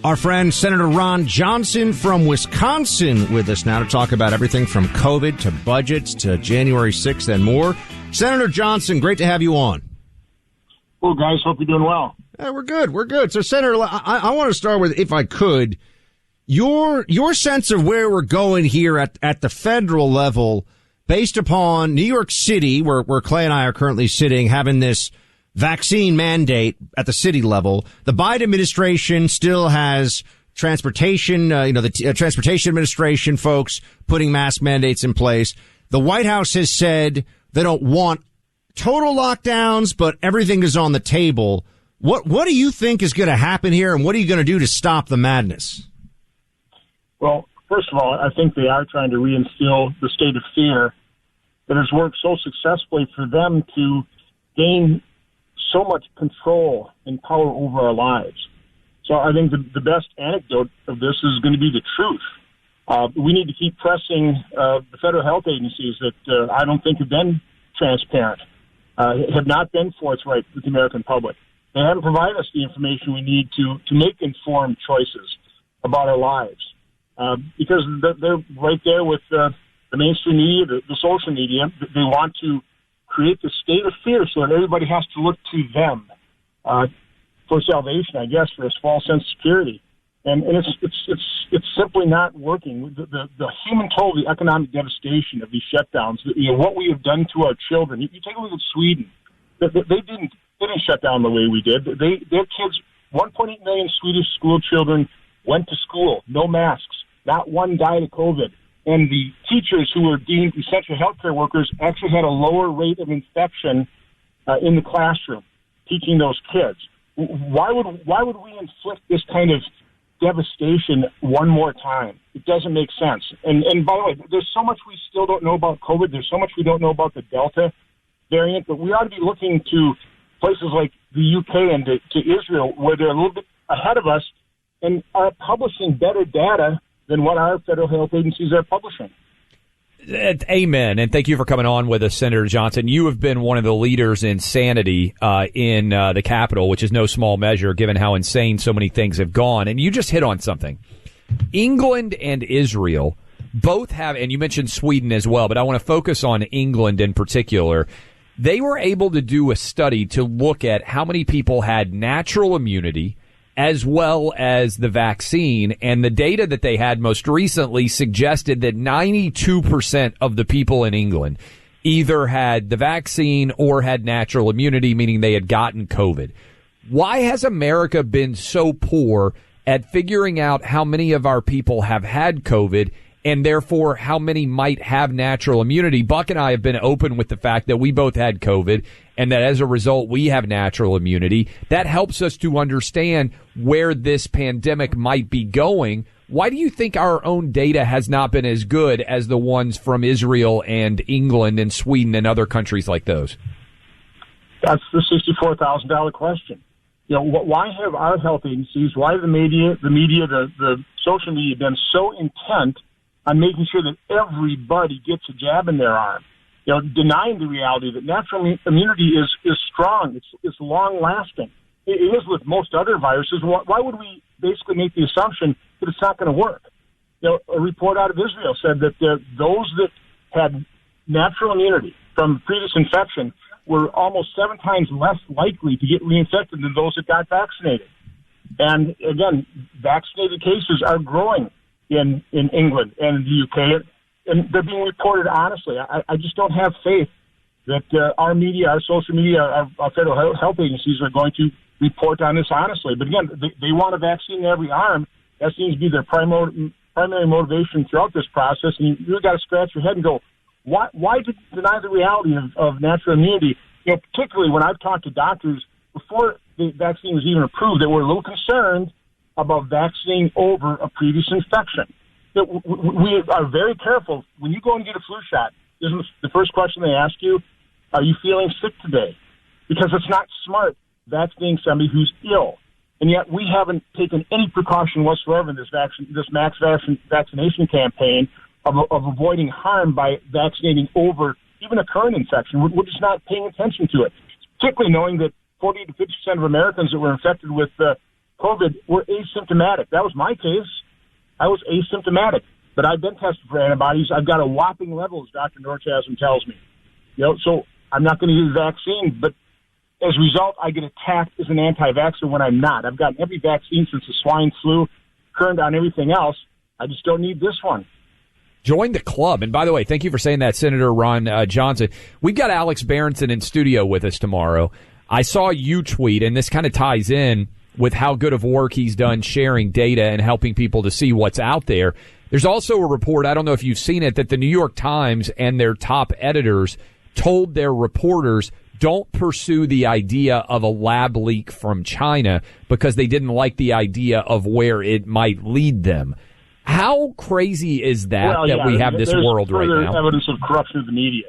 Our friend Senator Ron Johnson from Wisconsin with us now to talk about everything from COVID to budgets to January 6th and more. Senator Johnson, great to have you on. Well, guys, hope you're doing well. Yeah, we're good. So, Senator, I want to start with, if I could, your sense of where we're going here at the federal level based upon New York City, where Clay and I are currently sitting, having this vaccine mandate at the city level. The Biden administration still has transportation, the transportation administration folks putting mask mandates in place. The White House has said they don't want total lockdowns, but everything is on the table. What do you think is going to happen here, and what are you going to do to stop the madness? Well, first of all, I think they are trying to reinstill the state of fear that has worked so successfully for them to gain so much control and power over our lives. So I think the best anecdote of this is going to be the truth. We need to keep pressing the federal health agencies that I don't think have been transparent, have not been forthright with the American public. They haven't provided us the information we need to make informed choices about our lives. Because they're right there with the mainstream media, the social media. They want to create the state of fear so that everybody has to look to them for salvation, I guess, for a false sense of security. And it's simply not working. The human toll, the economic devastation of these shutdowns, what we have done to our children. You take a look at Sweden. They didn't shut down the way we did. Their kids, 1.8 million Swedish school children went to school, no masks. Not one died of COVID. And the teachers who were deemed essential healthcare workers actually had a lower rate of infection in the classroom, teaching those kids. Why would we inflict this kind of devastation one more time? It doesn't make sense. And by the way, there's so much we still don't know about COVID. There's so much we don't know about the Delta variant, but we ought to be looking to places like the UK and to Israel, where they're a little bit ahead of us and are publishing better data than what our federal health agencies are publishing. Amen. And thank you for coming on with us, Senator Johnson. You have been one of the leaders in sanity in the Capitol, which is no small measure given how insane so many things have gone. And you just hit on something. England and Israel both have, and you mentioned Sweden as well, but I want to focus on England in particular. They were able to do a study to look at how many people had natural immunity as well as the vaccine, and the data that they had most recently suggested that 92% of the people in England either had the vaccine or had natural immunity, meaning they had gotten COVID. Why has America been so poor at figuring out how many of our people have had COVID and therefore how many might have natural immunity? Buck and I have been open with the fact that we both had COVID and that as a result we have natural immunity. That helps us to understand where this pandemic might be going. Why do you think our own data has not been as good as the ones from Israel and England and Sweden and other countries like those? That's the $64,000 question. Why have our health agencies, why the media, the social media been so intent on making sure that everybody gets a jab in their arm? Denying the reality that natural immunity is strong, it's long-lasting. It is with most other viruses. Why would we basically make the assumption that it's not going to work? A report out of Israel said that those that had natural immunity from previous infection were almost 7 times less likely to get reinfected than those that got vaccinated. And again, vaccinated cases are growing in England and the UK. And they're being reported honestly. I just don't have faith that our media, our social media, our federal health agencies are going to report on this honestly. But again, they want a vaccine in every arm. That seems to be their primary motivation throughout this process. And you really got to scratch your head and go, why deny the reality of natural immunity? Particularly when I've talked to doctors before the vaccine was even approved, they were a little concerned about vaccinating over a previous infection. We are very careful. When you go and get a flu shot, isn't the first question they ask you, are you feeling sick today? Because it's not smart vaccinating somebody who's ill. And yet we haven't taken any precaution whatsoever in this mass vaccination campaign of avoiding harm by vaccinating over even a current infection. We're just not paying attention to it, particularly knowing that 40 to 50% of Americans that were infected with COVID were asymptomatic. That was my case. I was asymptomatic, but I've been tested for antibodies. I've got a whopping level, as Dr. Norchasm tells me. So I'm not going to use the vaccine, but as a result, I get attacked as an anti-vaxxer when I'm not. I've gotten every vaccine since the swine flu, turned on everything else. I just don't need this one. Join the club. And by the way, thank you for saying that, Senator Ron Johnson. We've got Alex Berenson in studio with us tomorrow. I saw you tweet, and this kind of ties in with how good of work he's done sharing data and helping people to see what's out there. There's also a report, I don't know if you've seen it, that the New York Times and their top editors told their reporters, don't pursue the idea of a lab leak from China because they didn't like the idea of where it might lead them. How crazy is that we have this world right now? There's evidence of corruption of the media.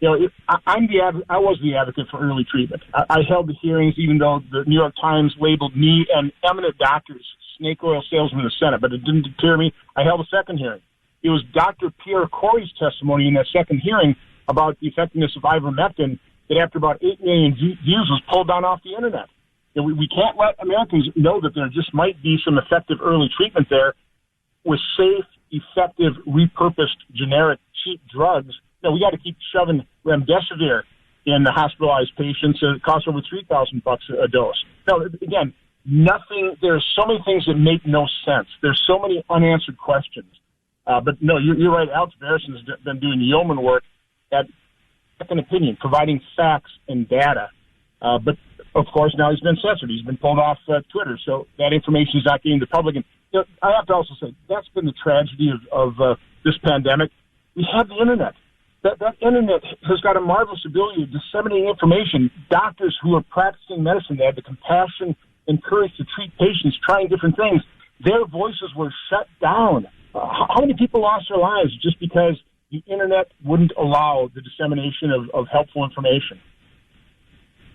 I was the advocate for early treatment. I held the hearings, even though the New York Times labeled me and eminent doctors snake oil salesmen in the Senate, but it didn't deter me. I held a second hearing. It was Dr. Pierre Corey's testimony in that second hearing about the effectiveness of ivermectin that after about 8 million views was pulled down off the internet. We can't let Americans know that there just might be some effective early treatment there with safe, effective, repurposed, generic, cheap drugs. We got to keep shoving remdesivir in the hospitalized patients. It costs over $3,000 a dose. No, again, nothing. There's so many things that make no sense. There's so many unanswered questions. But no, you're right. Alex Berenson has been doing yeoman work at second opinion, providing facts and data. But of course, now he's been censored. He's been pulled off Twitter, so that information is not getting to the public. And I have to also say that's been the tragedy of this pandemic. We have the internet. That internet has got a marvelous ability to disseminate information. Doctors who are practicing medicine, they have the compassion and courage to treat patients trying different things. Their voices were shut down. How many people lost their lives just because the internet wouldn't allow the dissemination of helpful information?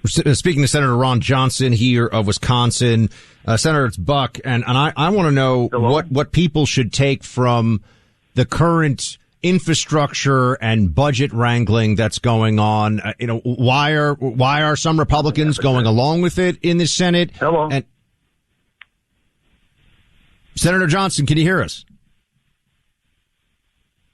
Speaking to Senator Ron Johnson here of Wisconsin, Senator, it's Buck, and I want to know what people should take from the current infrastructure and budget wrangling that's going on. Why are some Republicans going along with it in the Senate? Hello. And Senator Johnson, can you hear us?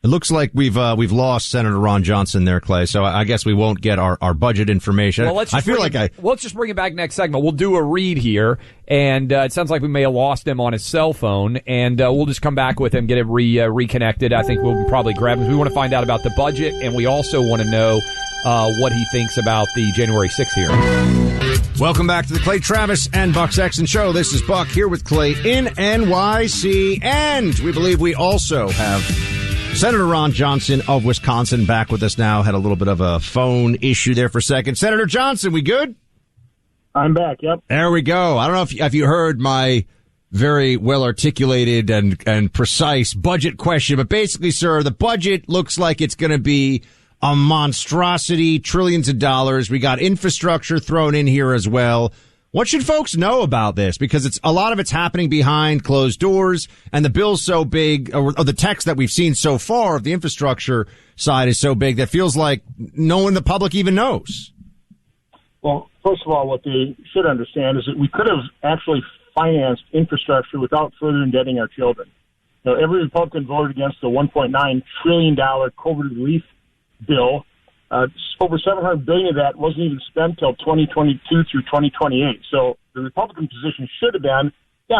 It looks like we've lost Senator Ron Johnson there, Clay. So I guess we won't get our budget information. Well, let's just bring it back next segment. We'll do a read here, and it sounds like we may have lost him on his cell phone, and we'll just come back with him, get him reconnected. I think we'll probably grab him. We want to find out about the budget, and we also want to know what he thinks about the January 6th hearing. Welcome back to the Clay Travis and Buck Sexton Show. This is Buck here with Clay in NYC, and we believe we also have Senator Ron Johnson of Wisconsin back with us now. Had a little bit of a phone issue there for a second. Senator Johnson, we good? I'm back, yep. There we go. I don't know if you heard my very well-articulated and precise budget question, but basically, sir, the budget looks like it's going to be a monstrosity, trillions of dollars. We got infrastructure thrown in here as well. What should folks know about this? Because a lot of it's happening behind closed doors, and the bill's so big, or the text that we've seen so far of the infrastructure side is so big that feels like no one in the public even knows. Well, first of all, what they should understand is that we could have actually financed infrastructure without further indebting our children. Every Republican voted against the $1.9 trillion COVID relief bill. Over $700 billion of that wasn't even spent till 2022 through 2028. So the Republican position should have been,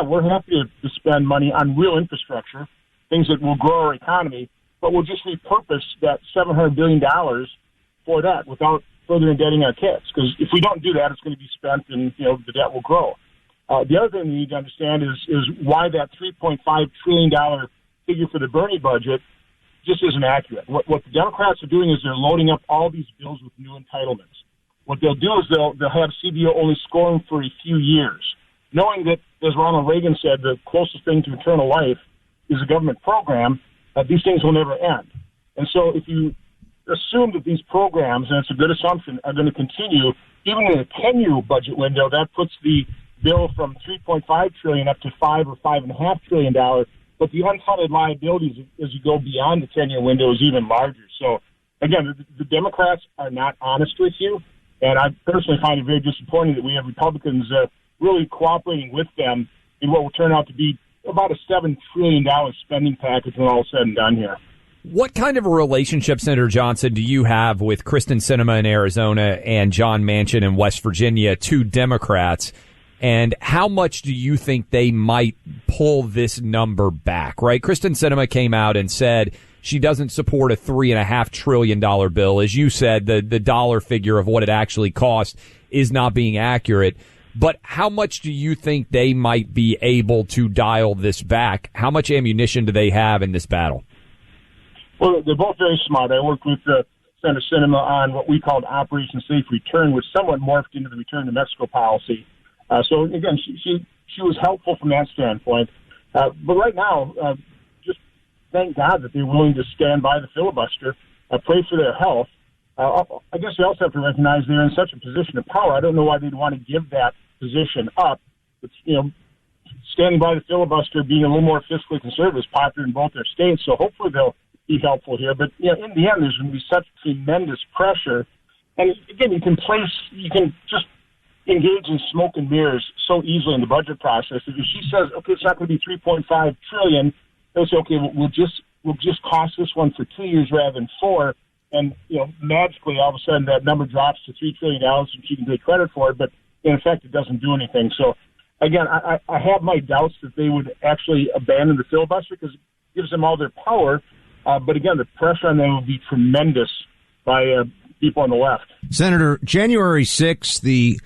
we're happy to spend money on real infrastructure, things that will grow our economy, but we'll just repurpose that $700 billion for that without further indebting our kids. Because if we don't do that, it's going to be spent and, the debt will grow. The other thing we need to understand is why that $3.5 trillion figure for the Bernie budget just isn't accurate. What the Democrats are doing is they're loading up all these bills with new entitlements. What they'll do is they'll have CBO only scoring for a few years, knowing that, as Ronald Reagan said, the closest thing to eternal life is a government program. These things will never end. And so if you assume that these programs, and it's a good assumption, are going to continue, even in a 10-year budget window, that puts the bill from $3.5 trillion up to $5 or $5.5 trillion. But the unfunded liabilities as you go beyond the 10-year window is even larger. So, again, the Democrats are not honest with you, and I personally find it very disappointing that we have Republicans really cooperating with them in what will turn out to be about a $7 trillion spending package when all is said and done here. What kind of a relationship, Senator Johnson, do you have with Kristen Sinema in Arizona and John Manchin in West Virginia, two Democrats? And how much do you think they might pull this number back, right? Kristen Sinema came out and said she doesn't support a $3.5 trillion bill. As you said, the dollar figure of what it actually cost is not being accurate. But how much do you think they might be able to dial this back? How much ammunition do they have in this battle? Well, they're both very smart. I worked with Senator Sinema on what we called Operation Safe Return, which somewhat morphed into the Return to Mexico policy. So, again, she was helpful from that standpoint. But right now, just thank God that they're willing to stand by the filibuster, pray for their health. I guess we also have to recognize they're in such a position of power. I don't know why they'd want to give that position up. It's, standing by the filibuster, being a little more fiscally conservative is popular in both their states. So hopefully they'll be helpful here. But, in the end, there's going to be such tremendous pressure. And, again, you can just engage in smoke and mirrors so easily in the budget process. If she says, okay, it's not going to be $3.5 trillion, they'll say, okay, we'll just cost this one for 2 years rather than 4. And, magically, all of a sudden that number drops to $3 trillion and she can take credit for it. But, in effect, it doesn't do anything. So, again, I have my doubts that they would actually abandon the filibuster because it gives them all their power. But, again, the pressure on them will be tremendous by people on the left. Senator, January 6th, the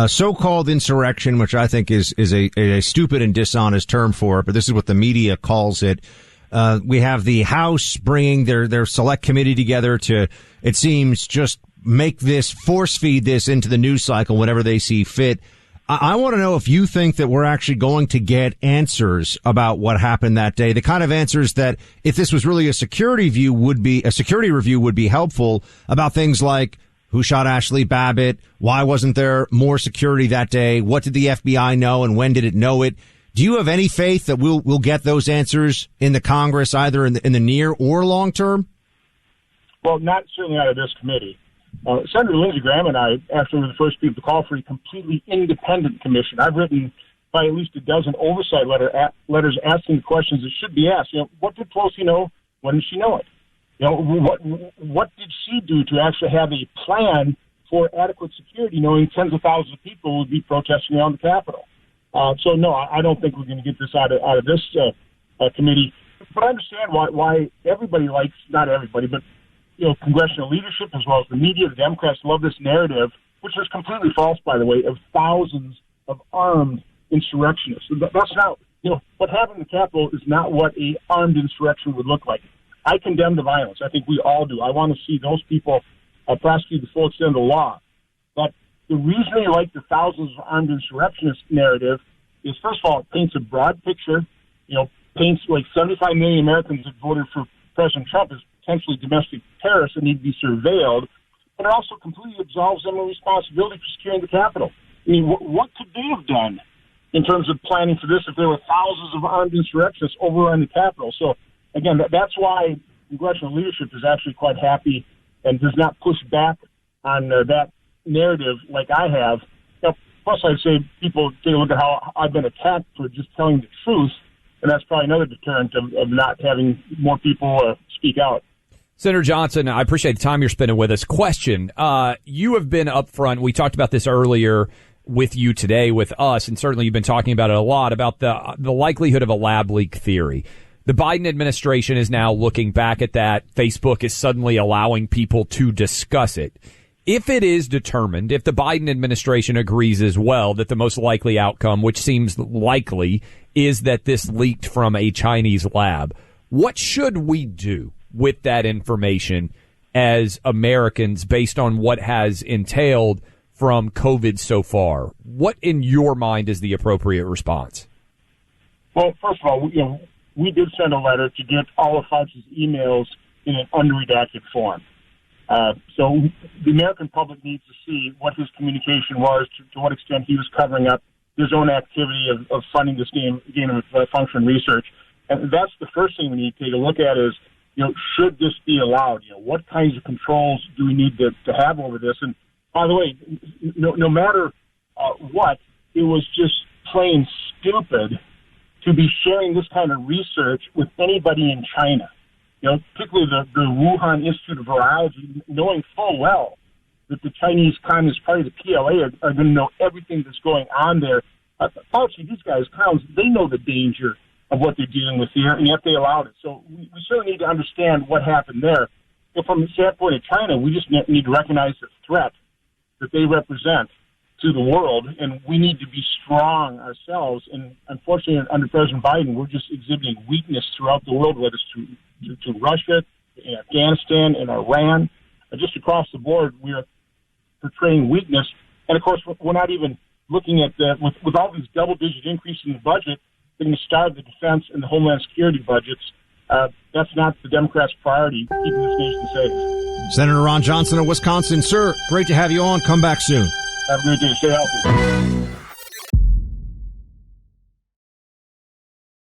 so-called insurrection, which I think is a stupid and dishonest term for it, but this is what the media calls it. We have the House bringing their select committee together to, it seems, just force feed this into the news cycle whenever they see fit. I want to know if you think that we're actually going to get answers about what happened that day, the kind of answers that, if this was really a security review, would be helpful about things like who shot Ashley Babbitt, why wasn't there more security that day, what did the FBI know, and when did it know it? Do you have any faith that we'll get those answers in the Congress, either in the near or long term? Well, certainly out of this committee. Senator Lindsey Graham and I, after we were the first people to call for a completely independent commission, I've written by at least a dozen oversight letters asking the questions that should be asked. What did Pelosi know? When did she know it? What did she do to actually have a plan for adequate security, knowing tens of thousands of people would be protesting around the Capitol? So, no, I don't think we're going to get this out of this committee. But I understand why everybody likes, not everybody, but congressional leadership as well as the media, the Democrats love this narrative, which is completely false, by the way, of thousands of armed insurrectionists. That's not, what happened in the Capitol is not what a armed insurrection would look like. I condemn the violence. I think we all do. I want to see those people prosecuted to the full extent of the law. But the reason they like the thousands of armed insurrectionists narrative is, first of all, it paints a broad picture, paints like 75 million Americans that voted for President Trump as potentially domestic terrorists that need to be surveilled, but it also completely absolves them of responsibility for securing the Capitol. I mean, what could they have done in terms of planning for this if there were thousands of armed insurrectionists overrun the Capitol? So, again, that's why congressional leadership is actually quite happy and does not push back on that narrative like I have. Plus, I'd say people take a look at how I've been attacked for just telling the truth, and that's probably another deterrent of not having more people speak out. Senator Johnson, I appreciate the time you're spending with us. Question, you have been up front. We talked about this earlier with you today with us, and certainly you've been talking about it a lot, about the likelihood of a lab leak theory. The Biden administration is now looking back at that. Facebook is suddenly allowing people to discuss it. If it is determined, if the Biden administration agrees as well that the most likely outcome, which seems likely, is that this leaked from a Chinese lab, what should we do with that information as Americans based on what has entailed from COVID so far? What, in your mind, is the appropriate response? Well, first of all, we did send a letter to get all of Fauci's emails in an unredacted form. So the American public needs to see what his communication was, to what extent he was covering up his own activity of funding this game of function research. And that's the first thing we need to take a look at is, should this be allowed? What kinds of controls do we need to have over this? And by the way, no matter what, it was just plain stupid to be sharing this kind of research with anybody in China. You know, particularly the Wuhan Institute of Virology, knowing full well that the Chinese Communist Party, the PLA, are going to know everything that's going on there. Fauci, these guys, clowns, they know the danger of what they're dealing with here, and yet they allowed it. So we certainly need to understand what happened there. But from the standpoint of China, we just need to recognize the threat that they represent to the world, and we need to be strong ourselves. And unfortunately, under President Biden, we're just exhibiting weakness throughout the world, whether it's to Russia, in Afghanistan, and Iran. Just across the board, we are portraying weakness. And, of course, we're not even looking at with all these double-digit increases in the budget, they're going to starve the defense and the Homeland Security budgets. That's not the Democrats' priority, keeping this nation safe. Senator Ron Johnson of Wisconsin. Sir, great to have you on. Come back soon. Have a great day. Stay healthy.